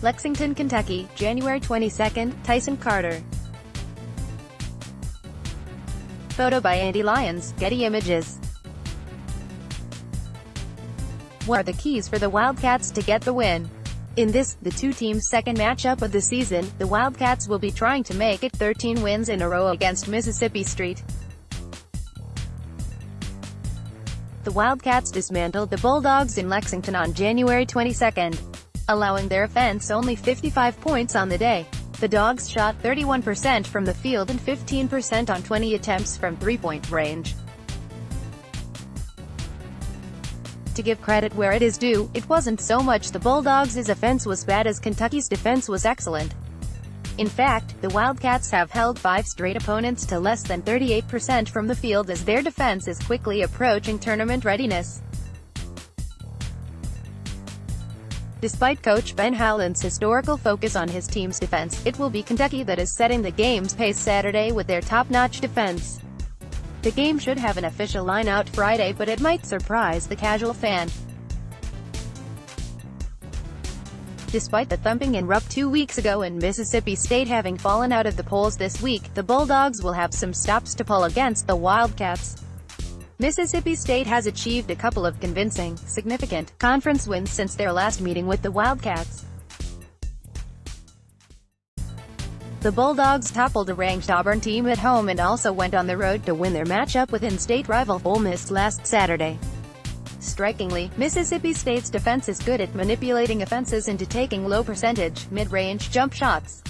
Lexington, Kentucky, January 22, Tyson Carter. Photo by Andy Lyons, Getty Images. What are the keys for the Wildcats to get the win? In this, the two teams' second matchup of the season, the Wildcats will be trying to make it 13 wins in a row against Mississippi State. The Wildcats dismantled the Bulldogs in Lexington on January 22, allowing their offense only 55 points on the day. The Dogs shot 31% from the field and 15% on 20 attempts from three-point range. To give credit where it is due, it wasn't so much the Bulldogs' offense was bad as Kentucky's defense was excellent. In fact, the Wildcats have held 5 straight opponents to less than 38% from the field as their defense is quickly approaching tournament readiness. Despite Coach Ben Howland's historical focus on his team's defense, it will be Kentucky that is setting the game's pace Saturday with their top-notch defense. The game should have an official line out Friday, but it might surprise the casual fan. Despite the thumping in Rupp 2 weeks ago and Mississippi State having fallen out of the polls this week, the Bulldogs will have some stops to pull against the Wildcats. Mississippi State has achieved a couple of convincing, significant, conference wins since their last meeting with the Wildcats. The Bulldogs toppled a ranked Auburn team at home and also went on the road to win their matchup with in-state rival Ole Miss last Saturday. Strikingly, Mississippi State's defense is good at manipulating offenses into taking low-percentage, mid-range jump shots.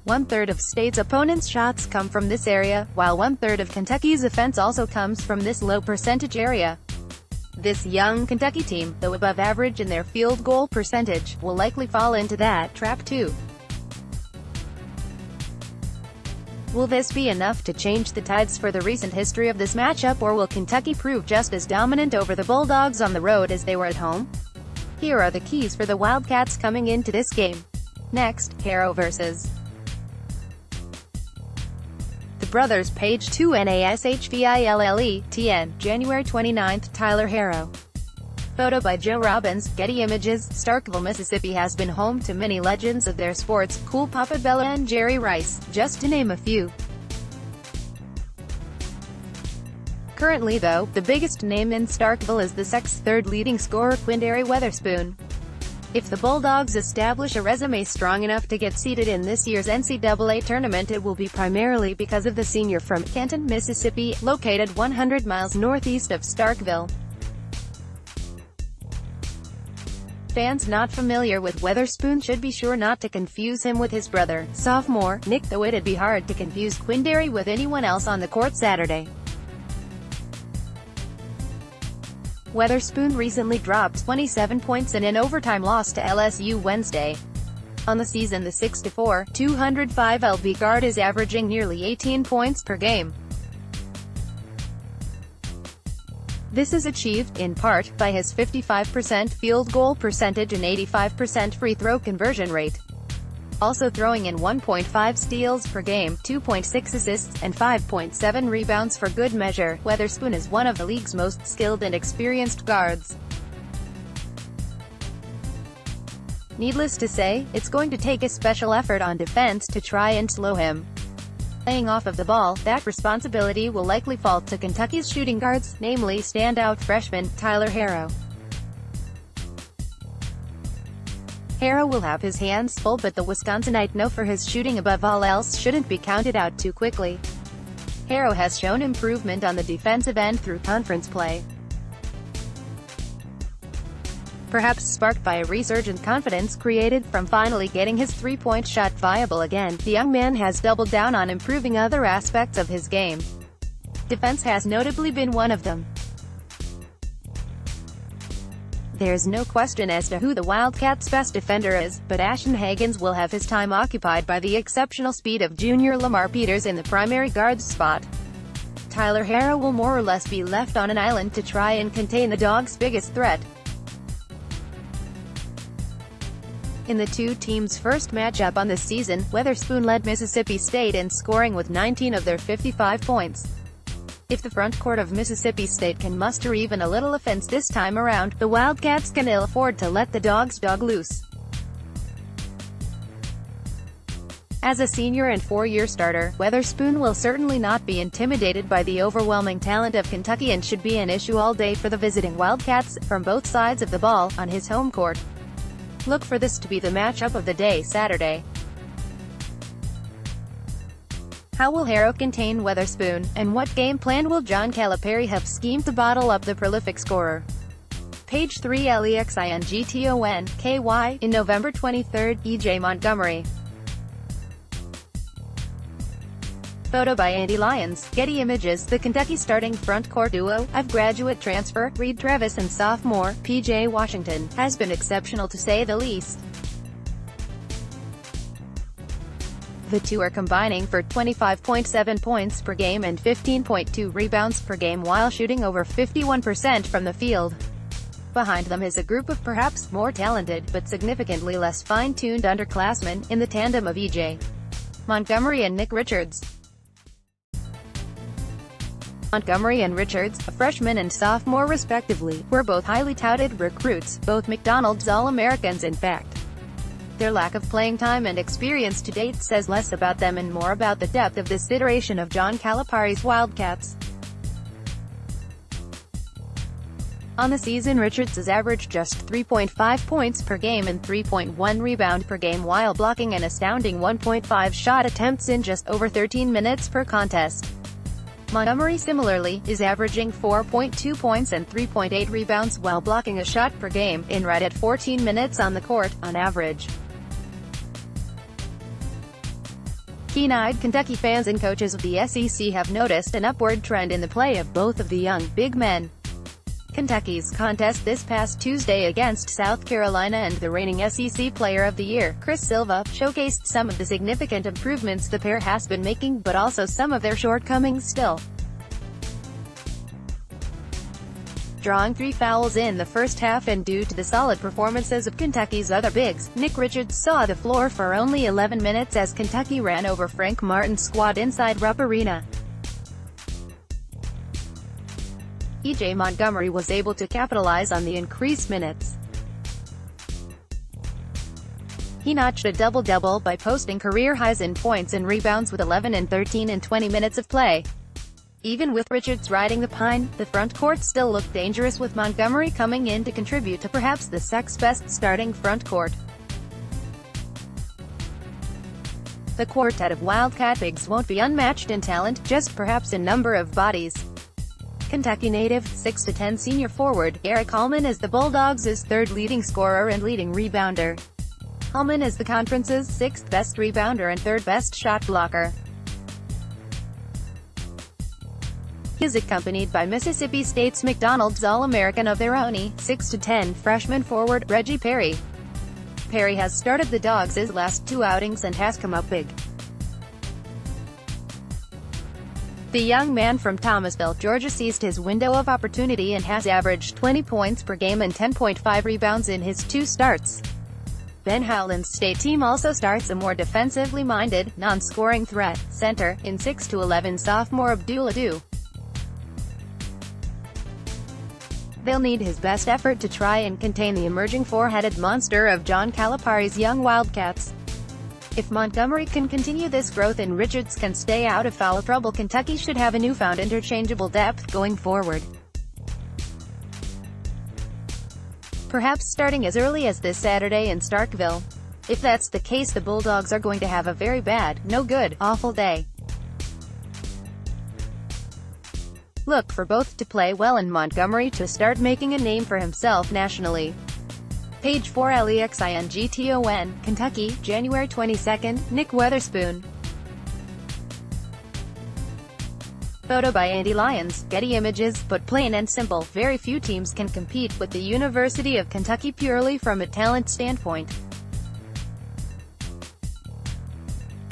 One-third of State's opponents' shots come from this area, while one-third of Kentucky's offense also comes from this low-percentage area. This young Kentucky team, though above average in their field goal percentage, will likely fall into that trap too. Will this be enough to change the tides for the recent history of this matchup, or will Kentucky prove just as dominant over the Bulldogs on the road as they were at home? Here are the keys for the Wildcats coming into this game. Next, Harrow vs. The brothers Page 2 Nashville TN, January 29, Tyler Harrow. Photo by Joe Robbins, Getty Images. Starkville, Mississippi has been home to many legends of their sports, Cool Papa Bella and Jerry Rice, just to name a few. Currently though, the biggest name in Starkville is the Sec's third leading scorer Quindary Weatherspoon. If the Bulldogs establish a resume strong enough to get seeded in this year's NCAA tournament, it will be primarily because of the senior from Canton, Mississippi, located 100 miles northeast of Starkville. Fans not familiar with Weatherspoon should be sure not to confuse him with his brother, sophomore, Nick, though it'd be hard to confuse Quindary with anyone else on the court Saturday. Weatherspoon recently dropped 27 points in an overtime loss to LSU Wednesday. On the season, the 6'4", 205 lb guard is averaging nearly 18 points per game. This is achieved, in part, by his 55% field goal percentage and 85% free throw conversion rate. Also throwing in 1.5 steals per game, 2.6 assists, and 5.7 rebounds for good measure, Weatherspoon is one of the league's most skilled and experienced guards. Needless to say, it's going to take a special effort on defense to try and slow him. Playing off of the ball, that responsibility will likely fall to Kentucky's shooting guards, namely standout freshman, Tyler Harrow. Harrow will have his hands full, but the Wisconsinite, known for his shooting above all else, shouldn't be counted out too quickly. Harrow has shown improvement on the defensive end through conference play. Perhaps sparked by a resurgent confidence created from finally getting his three-point shot viable again, the young man has doubled down on improving other aspects of his game. Defense has notably been one of them. There's no question as to who the Wildcats' best defender is, but Ashton Hagans will have his time occupied by the exceptional speed of junior Lamar Peters in the primary guards spot. Tyler Harrow will more or less be left on an island to try and contain the Dogs' biggest threat. In the two teams' first matchup on this season, Weatherspoon led Mississippi State in scoring with 19 of their 55 points. If the front court of Mississippi State can muster even a little offense this time around, the Wildcats can ill afford to let the Dogs dog loose. As a senior and four-year starter, Weatherspoon will certainly not be intimidated by the overwhelming talent of Kentucky and should be an issue all day for the visiting Wildcats, from both sides of the ball, on his home court. Look for this to be the matchup of the day Saturday. How will Harrow contain Weatherspoon, and what game plan will John Calipari have schemed to bottle up the prolific scorer? Page 3 Lexington, in November 23, E.J. Montgomery. Photo by Andy Lyons, Getty Images. The Kentucky starting front court duo, of graduate transfer, Reed Travis and sophomore, P.J. Washington, has been exceptional to say the least. The two are combining for 25.7 points per game and 15.2 rebounds per game while shooting over 51% from the field. Behind them is a group of perhaps more talented, but significantly less fine-tuned underclassmen, in the tandem of E.J. Montgomery and Nick Richards. Montgomery and Richards, a freshman and sophomore respectively, were both highly touted recruits, both McDonald's All-Americans in fact. Their lack of playing time and experience to date says less about them and more about the depth of this iteration of John Calipari's Wildcats. On the season, Richards has averaged just 3.5 points per game and 3.1 rebound per game while blocking an astounding 1.5 shot attempts in just over 13 minutes per contest. Montgomery similarly, is averaging 4.2 points and 3.8 rebounds while blocking a shot per game, in right at 14 minutes on the court, on average. Keen-eyed Kentucky fans and coaches of the SEC have noticed an upward trend in the play of both of the young, big men. Kentucky's contest this past Tuesday against South Carolina and the reigning SEC Player of the Year, Chris Silva, showcased some of the significant improvements the pair has been making, but also some of their shortcomings still. Drawing 3 fouls in the first half and due to the solid performances of Kentucky's other bigs, Nick Richards saw the floor for only 11 minutes as Kentucky ran over Frank Martin's squad inside Rupp Arena. E.J. Montgomery was able to capitalize on the increased minutes. He notched a double-double by posting career highs in points and rebounds with 11 and 13 in 20 minutes of play. Even with Richards riding the pine, the front court still looked dangerous with Montgomery coming in to contribute to perhaps the sixth-best starting front court. The quartet of Wildcat bigs won't be unmatched in talent, just perhaps in number of bodies. Kentucky native, 6'10" senior forward, Eric Howland is the Bulldogs' third leading scorer and leading rebounder. Howland is the conference's sixth best rebounder and third best shot blocker. He is accompanied by Mississippi State's McDonald's All-American of their own, 6'10" freshman forward, Reggie Perry. Perry has started the Dogs' last 2 outings and has come up big. The young man from Thomasville, Georgia seized his window of opportunity and has averaged 20 points per game and 10.5 rebounds in his 2 starts. Ben Howland's state team also starts a more defensively minded, non-scoring threat, center, in 6'11" sophomore Abdul Adu. They'll need his best effort to try and contain the emerging four-headed monster of John Calipari's young Wildcats. If Montgomery can continue this growth and Richards can stay out of foul trouble, Kentucky should have a newfound interchangeable depth going forward. Perhaps starting as early as this Saturday in Starkville. If that's the case, the Bulldogs are going to have a very bad, no good, awful day. Look for both to play well and Montgomery to start making a name for himself nationally. Page 4 Lexington, Kentucky, January 22, Nick Weatherspoon. Photo by Andy Lyons, Getty Images. Put plain and simple, very few teams can compete with the University of Kentucky purely from a talent standpoint.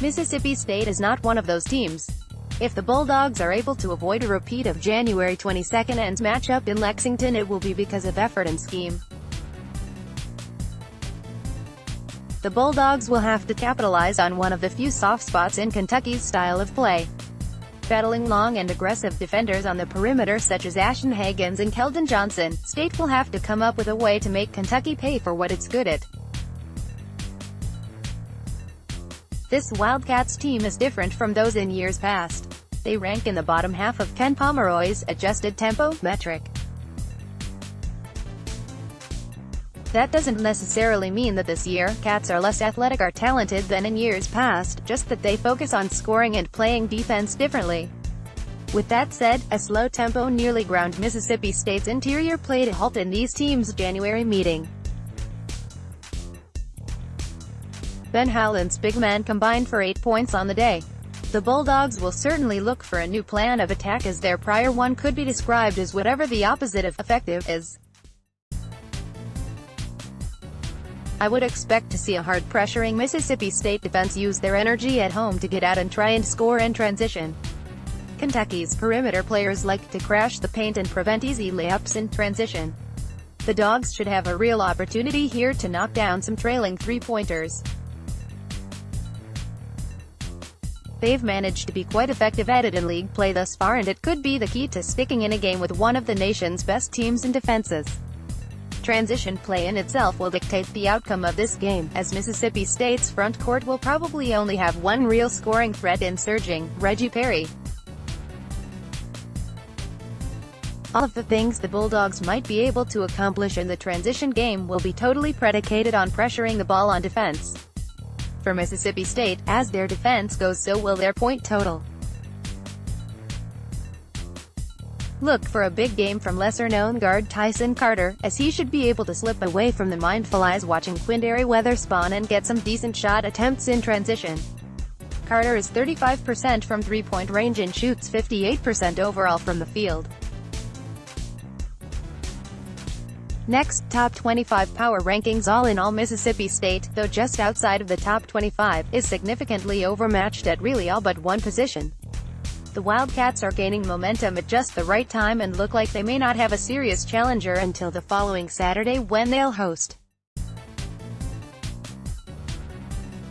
Mississippi State is not one of those teams. If the Bulldogs are able to avoid a repeat of January 22nd's matchup in Lexington, it will be because of effort and scheme. The Bulldogs will have to capitalize on one of the few soft spots in Kentucky's style of play. battling long and aggressive defenders on the perimeter such as Ashton Hagans and Keldon Johnson, State will have to come up with a way to make Kentucky pay for what it's good at. This Wildcats team is different from those in years past. They rank in the bottom half of Ken Pomeroy's adjusted tempo metric. That doesn't necessarily mean that this year, Cats are less athletic or talented than in years past, just that they focus on scoring and playing defense differently. With that said, a slow-tempo nearly ground Mississippi State's interior played a halt in these teams' January meeting. Ben Howland's big men combined for 8 points on the day. The Bulldogs will certainly look for a new plan of attack as their prior one could be described as whatever the opposite of effective is. I would expect to see a hard-pressuring Mississippi State defense use their energy at home to get out and try and score in transition. Kentucky's perimeter players like to crash the paint and prevent easy layups in transition. The Dogs should have a real opportunity here to knock down some trailing three-pointers. They've managed to be quite effective at it in league play thus far, and it could be the key to sticking in a game with one of the nation's best teams in defenses. Transition play in itself will dictate the outcome of this game, as Mississippi State's front court will probably only have one real scoring threat in surging Reggie Perry. All of the things the Bulldogs might be able to accomplish in the transition game will be totally predicated on pressuring the ball on defense. For Mississippi State, as their defense goes, so will their point total. Look for a big game from lesser-known guard Tyson Carter, as he should be able to slip away from the mindful eyes watching Quindary Weatherspoon and get some decent shot attempts in transition. Carter is 35% from three-point range and shoots 58% overall from the field. Next, top 25 power rankings. All in all, Mississippi State, though just outside of the top 25, is significantly overmatched at really all but one position. The Wildcats are gaining momentum at just the right time and look like they may not have a serious challenger until the following Saturday when they'll host.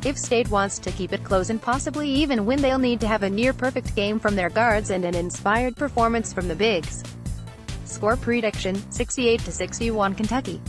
If State wants to keep it close and possibly even win, they'll need to have a near-perfect game from their guards and an inspired performance from the bigs. Score prediction, 68-61 Kentucky.